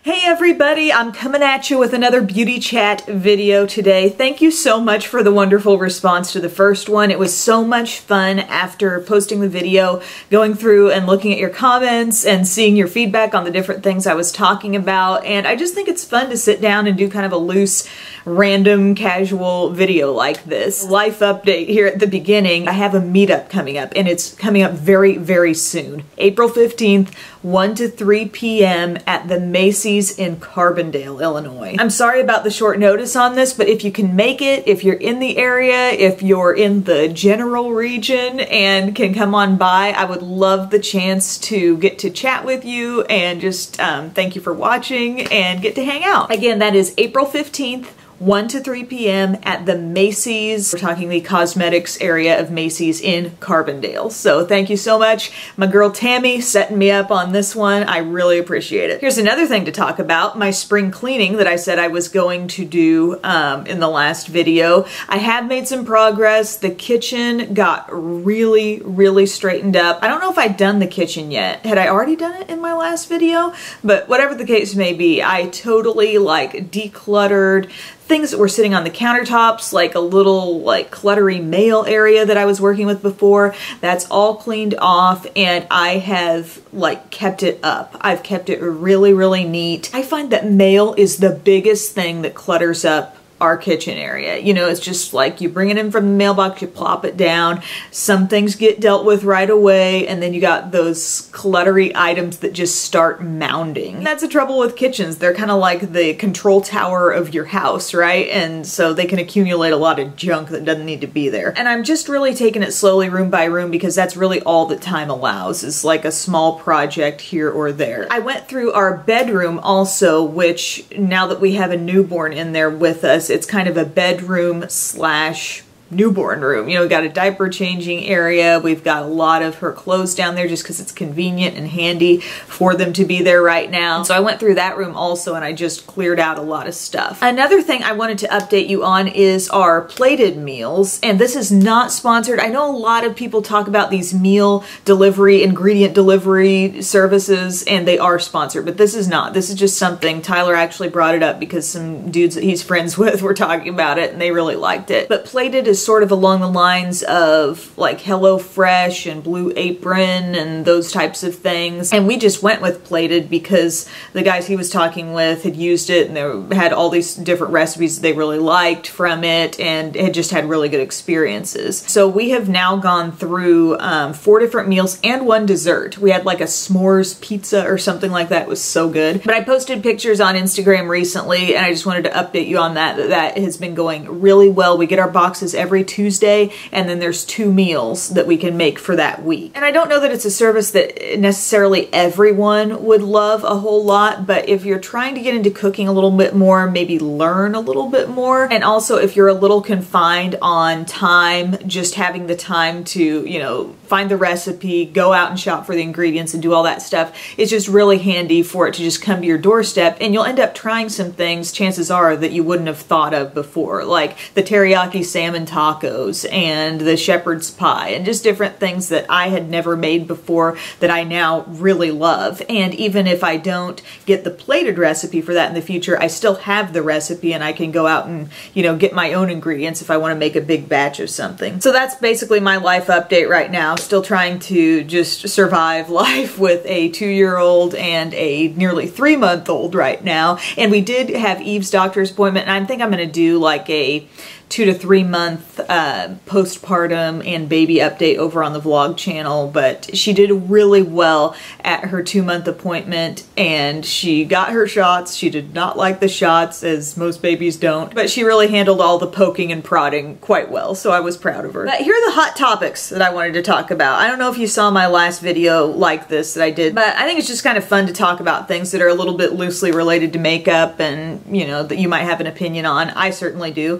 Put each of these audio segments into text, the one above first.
Hey everybody, I'm coming at you with another beauty chat video today. Thank you so much for the wonderful response to the first one. It was so much fun after posting the video, going through and looking at your comments and seeing your feedback on the different things I was talking about. And I just think it's fun to sit down and do kind of a loose, random, casual video like this. Life update here at the beginning. I have a meetup coming up, and it's coming up very, very soon. April 15th, 1 to 3 p.m. at the Macy in Carbondale, Illinois. I'm sorry about the short notice on this, but if you can make it, if you're in the area, if you're in the general region and can come on by, I would love the chance to get to chat with you and just thank you for watching and get to hang out. Again, that is April 15th, 1 to 3 p.m. at the Macy's. We're talking the cosmetics area of Macy's in Carbondale. So thank you so much. My girl Tammy setting me up on this one. I really appreciate it. Here's another thing to talk about. My spring cleaning that I said I was going to do in the last video. I have made some progress. The kitchen got really, really straightened up. I don't know if I'd done the kitchen yet. Had I already done it in my last video? But whatever the case may be, I totally like decluttered things that were sitting on the countertops, like a little like cluttery mail area that I was working with before. That's all cleaned off, and I have like kept it up. I've kept it really, really neat. I find that mail is the biggest thing that clutters up our kitchen area. You know, it's just like you bring it in from the mailbox, you plop it down, some things get dealt with right away, and then you got those cluttery items that just start mounding. And that's the trouble with kitchens. They're kind of like the control tower of your house, right? And so they can accumulate a lot of junk that doesn't need to be there. And I'm just really taking it slowly room by room because that's really all that time allows, is like a small project here or there. I went through our bedroom also, which now that we have a newborn in there with us, it's kind of a bedroom slash newborn room. You know, we've got a diaper changing area. We've got a lot of her clothes down there just because it's convenient and handy for them to be there right now. And so I went through that room also, and I just cleared out a lot of stuff. Another thing I wanted to update you on is our plated meals. And this is not sponsored. I know a lot of people talk about these meal delivery, ingredient delivery services, and they are sponsored, but this is not. This is just something Tyler actually brought it up because some dudes that he's friends with were talking about it and they really liked it. But plated is sort of along the lines of like HelloFresh and Blue Apron and those types of things. And we just went with plated because the guys he was talking with had used it and they had all these different recipes they really liked from it and had just had really good experiences. So we have now gone through 4 different meals and 1 dessert. We had like a s'mores pizza or something like that. It was so good. But I posted pictures on Instagram recently and I just wanted to update you on that. That has been going really well. We get our boxes every Tuesday, and then there's 2 meals that we can make for that week. And I don't know that it's a service that necessarily everyone would love a whole lot, but if you're trying to get into cooking a little bit more, maybe learn a little bit more, and also if you're a little confined on time, just having the time to, you know, find the recipe, go out and shop for the ingredients and do all that stuff, it's just really handy for it to just come to your doorstep, and you'll end up trying some things, chances are, that you wouldn't have thought of before, like the teriyaki salmon tacos and the shepherd's pie and just different things that I had never made before that I now really love. And even if I don't get the plated recipe for that in the future, I still have the recipe and I can go out and, you know, get my own ingredients if I want to make a big batch of something. So that's basically my life update right now. Still trying to just survive life with a 2-year-old and a nearly 3-month-old right now. And we did have Eve's doctor's appointment, and I think I'm going to do like a 2 to 3 month postpartum and baby update over on the vlog channel, but she did really well at her 2-month appointment and she got her shots. She did not like the shots, as most babies don't, but she really handled all the poking and prodding quite well, so I was proud of her. But here are the hot topics that I wanted to talk about. I don't know if you saw my last video like this that I did, but I think it's just kind of fun to talk about things that are a little bit loosely related to makeup and, you know, that you might have an opinion on. I certainly do.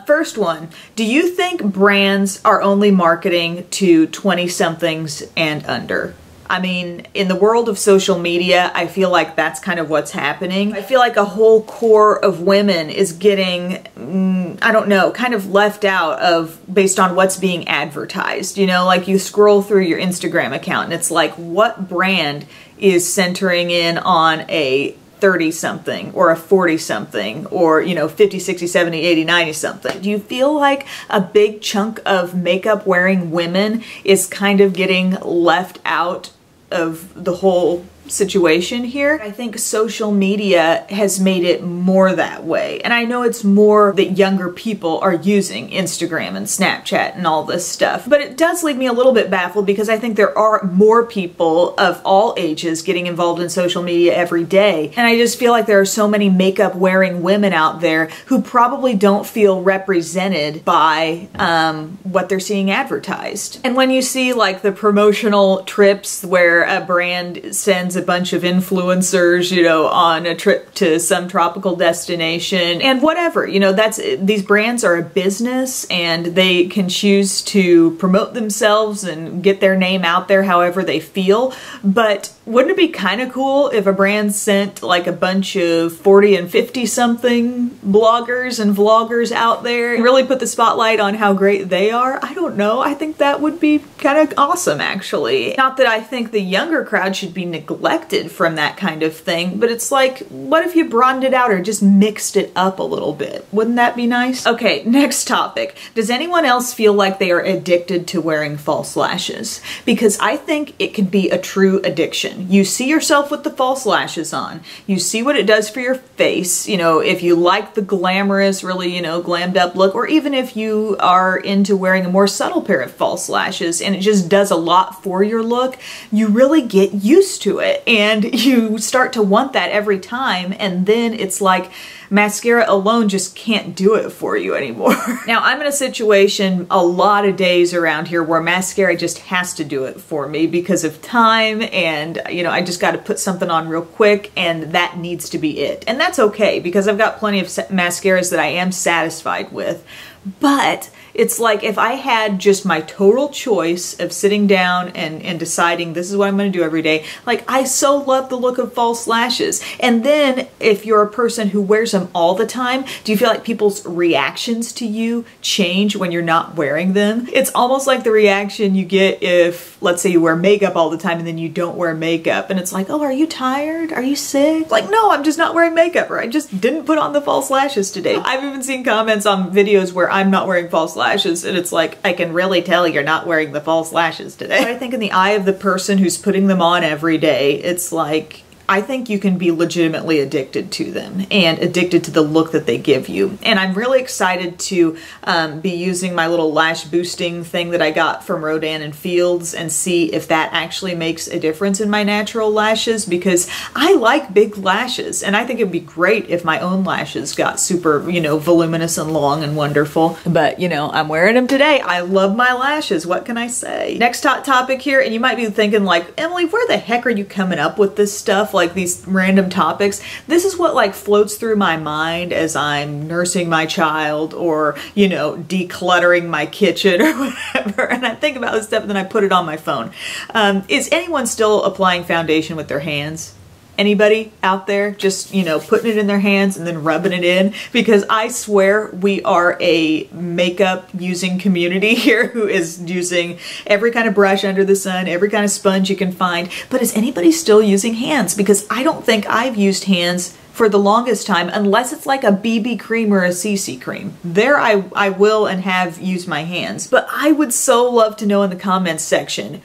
First one, do you think brands are only marketing to 20-somethings and under? I mean, in the world of social media, I feel like that's kind of what's happening. I feel like a whole core of women is getting, I don't know, kind of left out of based on what's being advertised. You know, like you scroll through your Instagram account and it's like, what brand is centering in on a 30 something or a 40 something or, you know, 50, 60, 70, 80, 90 something. Do you feel like a big chunk of makeup wearing women is kind of getting left out of the whole situation here? I think social media has made it more that way. And I know it's more that younger people are using Instagram and Snapchat and all this stuff. But it does leave me a little bit baffled because I think there are more people of all ages getting involved in social media every day. And I just feel like there are so many makeup wearing women out there who probably don't feel represented by what they're seeing advertised. And when you see like the promotional trips where a brand sends a bunch of influencers, you know, on a trip to some tropical destination and whatever, you know, these brands are a business and they can choose to promote themselves and get their name out there however they feel. But wouldn't it be kind of cool if a brand sent like a bunch of 40 and 50 something bloggers and vloggers out there and really put the spotlight on how great they are? I don't know. I think that would be kind of awesome, actually. Not that I think the younger crowd should be neglected from that kind of thing, but it's like, what if you broadened it out or just mixed it up a little bit? Wouldn't that be nice? Okay, next topic. Does anyone else feel like they are addicted to wearing false lashes? Because I think it could be a true addiction. You see yourself with the false lashes on. You see what it does for your face. You know, if you like the glamorous, really, you know, glammed up look, or even if you are into wearing a more subtle pair of false lashes and it just does a lot for your look, you really get used to it and you start to want that every time, and then it's like mascara alone just can't do it for you anymore. Now, I'm in a situation a lot of days around here where mascara just has to do it for me because of time, and you know, I just got to put something on real quick and that needs to be it. And that's okay because I've got plenty of mascaras that I am satisfied with. But it's like if I had just my total choice of sitting down and deciding this is what I'm going to do every day, like I so love the look of false lashes. And then if you're a person who wears them all the time, do you feel like people's reactions to you change when you're not wearing them? It's almost like the reaction you get if, let's say, you wear makeup all the time and then you don't wear makeup. And it's like, oh, are you tired? Are you sick? Like, no, I'm just not wearing makeup, or I just didn't put on the false lashes today. I've even seen comments on videos where I'm not wearing false lashes and it's like, I can really tell you're not wearing the false lashes today. But I think in the eye of the person who's putting them on every day, it's like, I think you can be legitimately addicted to them and addicted to the look that they give you. And I'm really excited to be using my little lash boosting thing that I got from Rodan and Fields and see if that actually makes a difference in my natural lashes, because I like big lashes and I think it'd be great if my own lashes got super, you know, voluminous and long and wonderful. But, you know, I'm wearing them today. I love my lashes. What can I say? Next topic here, and you might be thinking like, Emily, where the heck are you coming up with this stuff? Like these random topics. This is what like floats through my mind as I'm nursing my child or, you know, decluttering my kitchen or whatever. And I think about this stuff and then I put it on my phone. Is anyone still applying foundation with their hands? Anybody out there just, you know, putting it in their hands and then rubbing it in? Because I swear we are a makeup using community here who is using every kind of brush under the sun, every kind of sponge you can find. But is anybody still using hands? Because I don't think I've used hands for the longest time, unless it's like a BB cream or a CC cream. There I will and have used my hands. But I would so love to know in the comments section,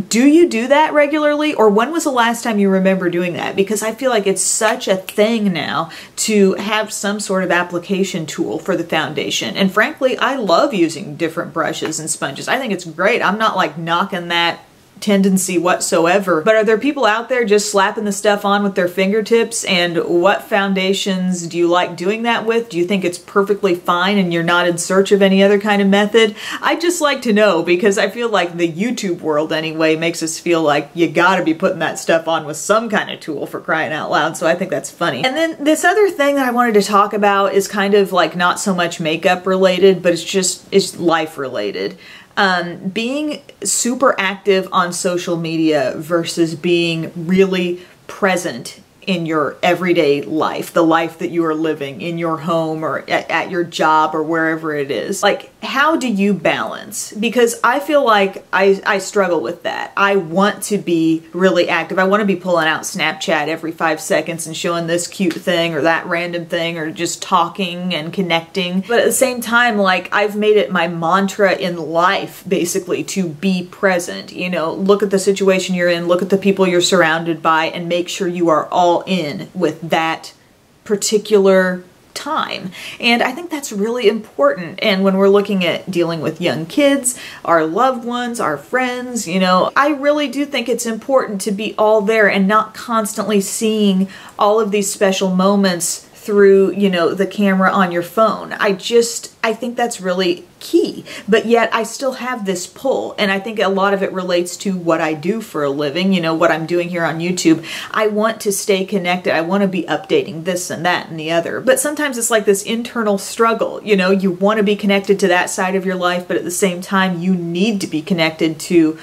do you do that regularly, or when was the last time you remember doing that? Because I feel like it's such a thing now to have some sort of application tool for the foundation. And frankly, I love using different brushes and sponges. I think it's great. I'm not like knocking that tendency whatsoever. But are there people out there just slapping the stuff on with their fingertips? And what foundations do you like doing that with? Do you think it's perfectly fine and you're not in search of any other kind of method? I'd just like to know, because I feel like the YouTube world anyway makes us feel like you gotta be putting that stuff on with some kind of tool, for crying out loud. So I think that's funny. And then this other thing that I wanted to talk about is kind of like not so much makeup related, but it's life related. Being super active on social media versus being really present in your everyday life, the life that you are living in your home or at your job or wherever it is. Like, how do you balance? Because I feel like I struggle with that. I want to be really active. I want to be pulling out Snapchat every 5 seconds and showing this cute thing or that random thing or just talking and connecting. But at the same time, like, I've made it my mantra in life basically to be present. You know, look at the situation you're in, look at the people you're surrounded by, and make sure you are all in with that particular time. And I think that's really important. And when we're looking at dealing with young kids, our loved ones, our friends, you know, I really do think it's important to be all there and not constantly seeing all of these special moments through, you know, the camera on your phone. I think that's really key. But yet I still have this pull, and I think a lot of it relates to what I do for a living, you know, what I'm doing here on YouTube. I want to stay connected. I want to be updating this and that and the other. But sometimes it's like this internal struggle, you know, you want to be connected to that side of your life, but at the same time you need to be connected to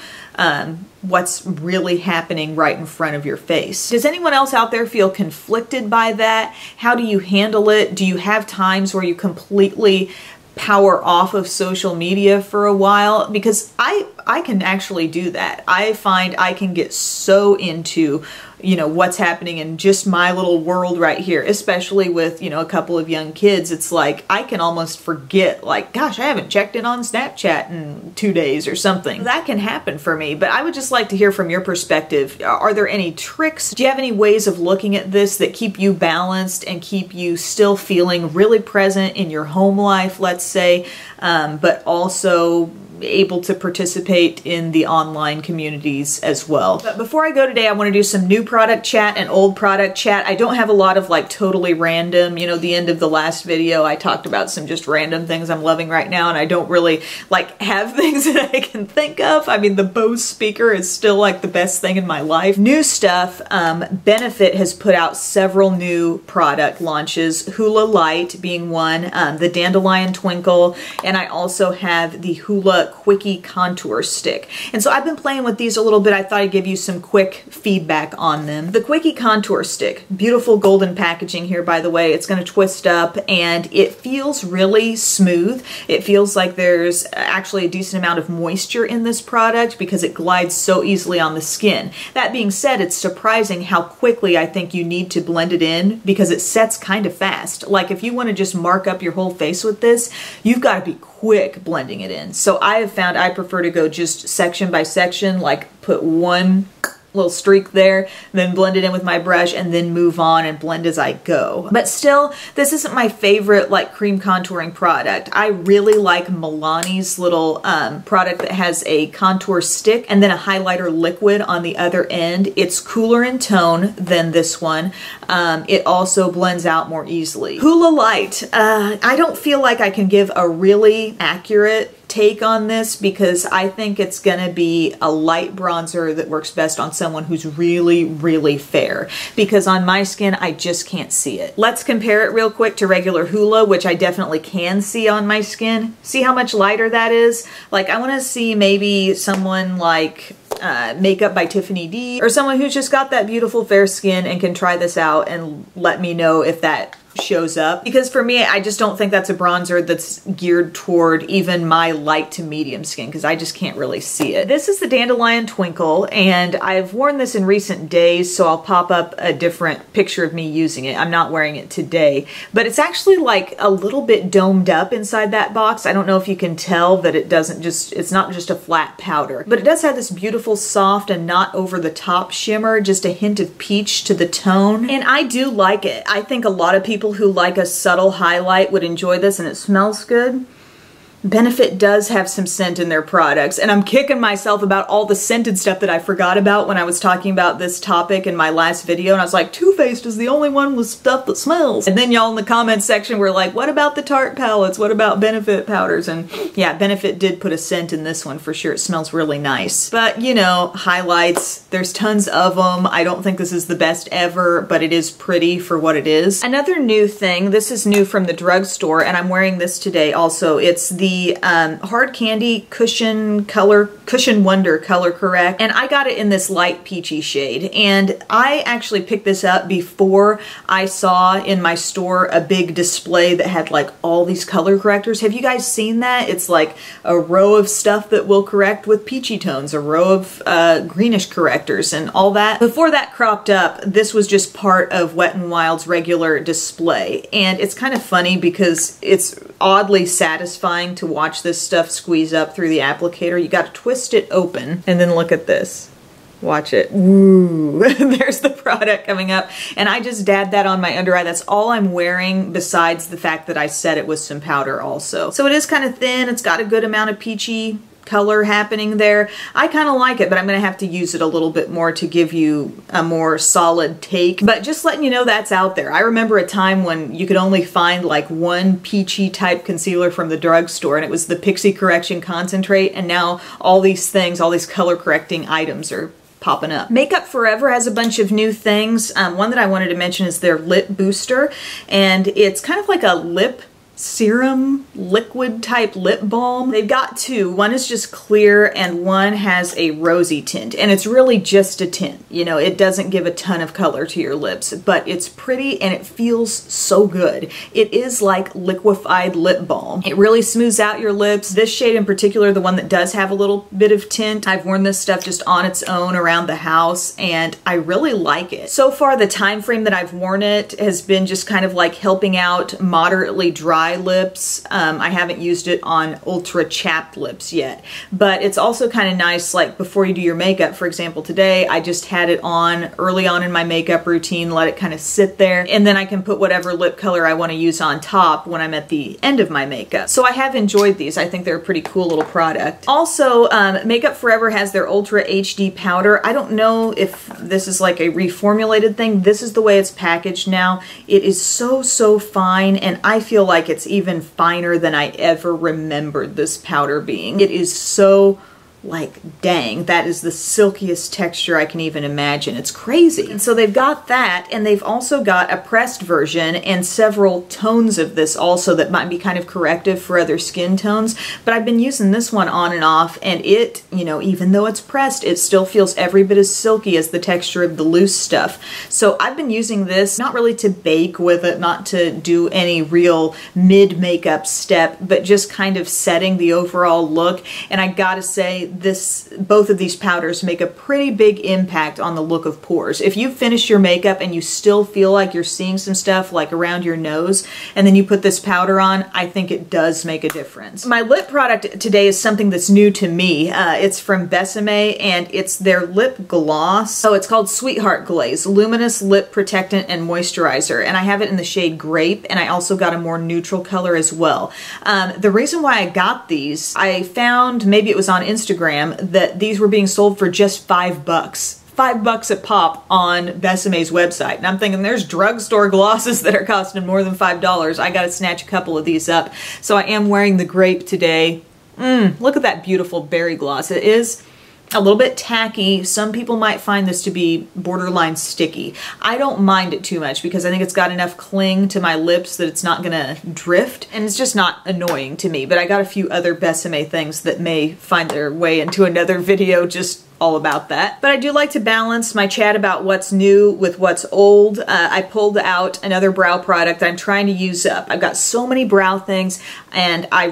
what's really happening right in front of your face. Does anyone else out there feel conflicted by that? How do you handle it? Do you have times where you completely power off of social media for a while? Because I can actually do that. I find I can get so into, you know, what's happening in just my little world right here, especially with, you know, a couple of young kids. It's like I can almost forget, like, gosh, I haven't checked in on Snapchat in 2 days or something. That can happen for me, but I would just like to hear from your perspective. Are there any tricks? Do you have any ways of looking at this that keep you balanced and keep you still feeling really present in your home life, let's say, but also able to participate in the online communities as well? But before I go today, I want to do some new product chat and old product chat. I don't have a lot of like totally random, you know, the end of the last video I talked about some just random things I'm loving right now, and I don't really like have things that I can think of. I mean, the Bose speaker is still like the best thing in my life. New stuff, Benefit has put out several new product launches, Hula Light being one, the Dandelion Twinkle, and I also have the Hula Quickie Contour Stick. And so I've been playing with these a little bit. I thought I'd give you some quick feedback on them. The Quickie Contour Stick, beautiful golden packaging here, by the way. It's going to twist up and it feels really smooth. It feels like there's actually a decent amount of moisture in this product because it glides so easily on the skin. That being said, it's surprising how quickly I think you need to blend it in because it sets kind of fast. Like if you want to just mark up your whole face with this, you've got to be quick blending it in. So I have found I prefer to go just section by section, like put one little streak there, then blend it in with my brush and then move on and blend as I go. But still, this isn't my favorite like cream contouring product. I really like Milani's little product that has a contour stick and then a highlighter liquid on the other end. It's cooler in tone than this one. It also blends out more easily. Hula Light, I don't feel like I can give a really accurate take on this because I think it's gonna be a light bronzer that works best on someone who's really, really fair, because on my skin I just can't see it. Let's compare it real quick to regular Hula, which I definitely can see on my skin. See how much lighter that is? Like I want to see maybe someone like Makeup by Tiffany D or someone who's just got that beautiful fair skin and can try this out and let me know if that shows up, because for me I just don't think that's a bronzer that's geared toward even my light to medium skin because I just can't really see it. This is the Dandelion Twinkle and I've worn this in recent days, so I'll pop up a different picture of me using it. I'm not wearing it today, but it's actually like a little bit domed up inside that box. I don't know if you can tell that it doesn't just, it's not just a flat powder, but it does have this beautiful soft and not over the top shimmer, just a hint of peach to the tone, and I do like it. I think a lot of people who like a subtle highlight would enjoy this, and it smells good. Benefit does have some scent in their products, and I'm kicking myself about all the scented stuff that I forgot about when I was talking about this topic in my last video, and I was like, Too Faced is the only one with stuff that smells. And then y'all in the comments section were like, what about the Tarte palettes? What about Benefit powders? And yeah, Benefit did put a scent in this one for sure. It smells really nice. But you know, highlights, there's tons of them. I don't think this is the best ever, but it is pretty for what it is. Another new thing, this is new from the drugstore, and I'm wearing this today also. It's the the Hard Candy Cushion Wonder Color Correct, and I got it in this light peachy shade. And I actually picked this up before I saw in my store a big display that had like all these color correctors. Have you guys seen that? It's like a row of stuff that will correct with peachy tones, a row of greenish correctors and all that. Before that cropped up, this was just part of Wet n Wild's regular display. And it's kind of funny because it's oddly satisfying to watch this stuff squeeze up through the applicator. You got to twist it open and then look at this. Watch it. Woo! There's the product coming up. And I just dabbed that on my under eye. That's all I'm wearing besides the fact that I set it with some powder also. So it is kind of thin. It's got a good amount of peachy color happening there. I kind of like it, but I'm going to have to use it a little bit more to give you a more solid take. But just letting you know that's out there. I remember a time when you could only find like one peachy type concealer from the drugstore, and it was the Pixie Correction Concentrate, and now all these things, all these color correcting items are popping up. Makeup Forever has a bunch of new things. One that I wanted to mention is their lip booster, and it's kind of like a lip serum liquid type lip balm. They've got two. One is just clear and one has a rosy tint, and it's really just a tint. You know, it doesn't give a ton of color to your lips, but it's pretty and it feels so good. It is like liquefied lip balm. It really smooths out your lips. This shade in particular, the one that does have a little bit of tint, I've worn this stuff just on its own around the house and I really like it. So far the time frame that I've worn it has been just kind of like helping out moderately dry lips. I haven't used it on ultra chapped lips yet, but it's also kind of nice like before you do your makeup. For example, today I just had it on early on in my makeup routine, let it kind of sit there, and then I can put whatever lip color I want to use on top when I'm at the end of my makeup. So I have enjoyed these. I think they're a pretty cool little product. Also, Makeup Forever has their Ultra HD powder. I don't know if this is like a reformulated thing. This is the way it's packaged now. It is so fine, and I feel like it's even finer than I ever remembered this powder being. It is so like, dang, that is the silkiest texture I can even imagine. It's crazy. And so they've got that, and they've also got a pressed version and several tones of this also that might be kind of corrective for other skin tones. But I've been using this one on and off, and it, you know, even though it's pressed, it still feels every bit as silky as the texture of the loose stuff. So I've been using this not really to bake with it, not to do any real mid-makeup step, but just kind of setting the overall look. And I gotta say, both of these powders make a pretty big impact on the look of pores. If you finish your makeup and you still feel like you're seeing some stuff like around your nose, and then you put this powder on, I think it does make a difference. My lip product today is something that's new to me. It's from Besame, and it's their lip gloss. So it's called Sweetheart Glaze, Luminous Lip Protectant and Moisturizer, and I have it in the shade Grape, and I also got a more neutral color as well. The reason why I got these, I found, maybe it was on Instagram, that these were being sold for just $5. $5 a pop on Besame's website. And I'm thinking there's drugstore glosses that are costing more than $5. I gotta snatch a couple of these up. So I am wearing the Grape today. Look at that beautiful berry gloss. It is a little bit tacky. Some people might find this to be borderline sticky. I don't mind it too much because I think it's got enough cling to my lips that it's not gonna drift, and it's just not annoying to me. But I got a few other Besame things that may find their way into another video just all about that. But I do like to balance my chat about what's new with what's old. I pulled out another brow product I'm trying to use up. I've got so many brow things, and I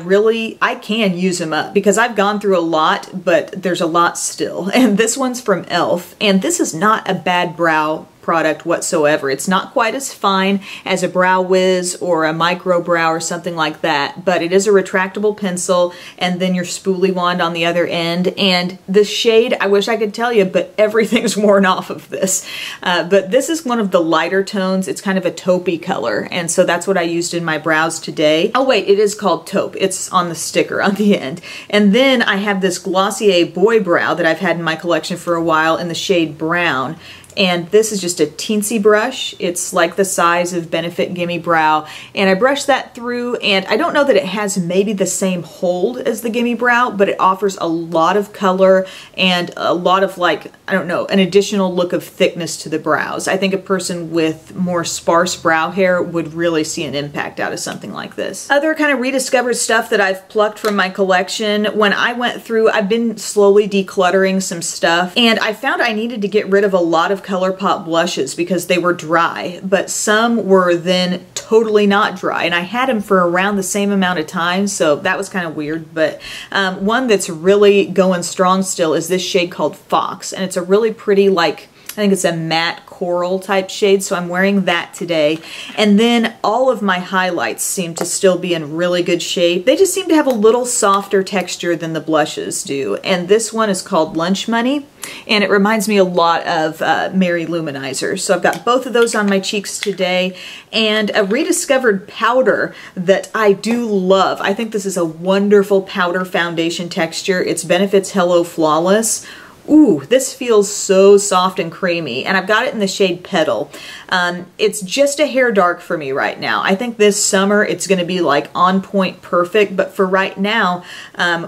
can use them up because I've gone through a lot, but there's a lot still. And this one's from e.l.f. and this is not a bad brow product whatsoever. It's not quite as fine as a Brow Wiz or a Micro Brow or something like that, but it is a retractable pencil and then your spoolie wand on the other end. And the shade, I wish I could tell you, but everything's worn off of this. But this is one of the lighter tones. It's kind of a taupey color, and so that's what I used in my brows today. Oh wait, it is called taupe. It's on the sticker on the end. And then I have this Glossier Boy Brow that I've had in my collection for a while in the shade Brown. And this is just a teensy brush. It's like the size of Benefit Gimme Brow. And I brushed that through, and I don't know that it has maybe the same hold as the Gimme Brow, but it offers a lot of color and a lot of, like, I don't know, an additional look of thickness to the brows. I think a person with more sparse brow hair would really see an impact out of something like this. Other kind of rediscovered stuff that I've plucked from my collection, when I went through, I've been slowly decluttering some stuff, and I found I needed to get rid of a lot of ColourPop blushes because they were dry, but some were then totally not dry, and I had them for around the same amount of time, so that was kind of weird. But one that's really going strong still is this shade called Fox, and it's a really pretty, like, I think it's a matte coral type shade, so I'm wearing that today. And then all of my highlights seem to still be in really good shape. They just seem to have a little softer texture than the blushes do. And this one is called Lunch Money, and it reminds me a lot of Mary Luminizer. So I've got both of those on my cheeks today, and a rediscovered powder that I do love. I think this is a wonderful powder foundation texture. It's Benefit's Hello Flawless. Ooh, this feels so soft and creamy, and I've got it in the shade Petal. It's just a hair dark for me right now. I think this summer it's going to be like on point perfect, but for right now,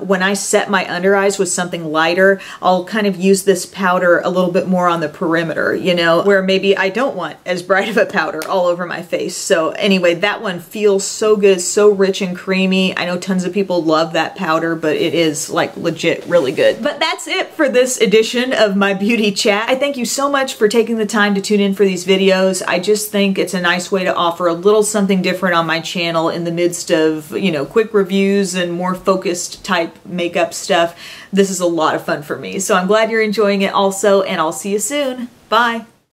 when I set my under eyes with something lighter, I'll kind of use this powder a little bit more on the perimeter, you know, where maybe I don't want as bright of a powder all over my face. So anyway, that one feels so good, so rich and creamy. I know tons of people love that powder, but it is like legit really good. But that's it for this edition of my beauty chat. I thank you so much for taking the time to tune in for these videos. I just think it's a nice way to offer a little something different on my channel in the midst of, you know, quick reviews and more focused type makeup stuff. This is a lot of fun for me. So I'm glad you're enjoying it also, and I'll see you soon. Bye.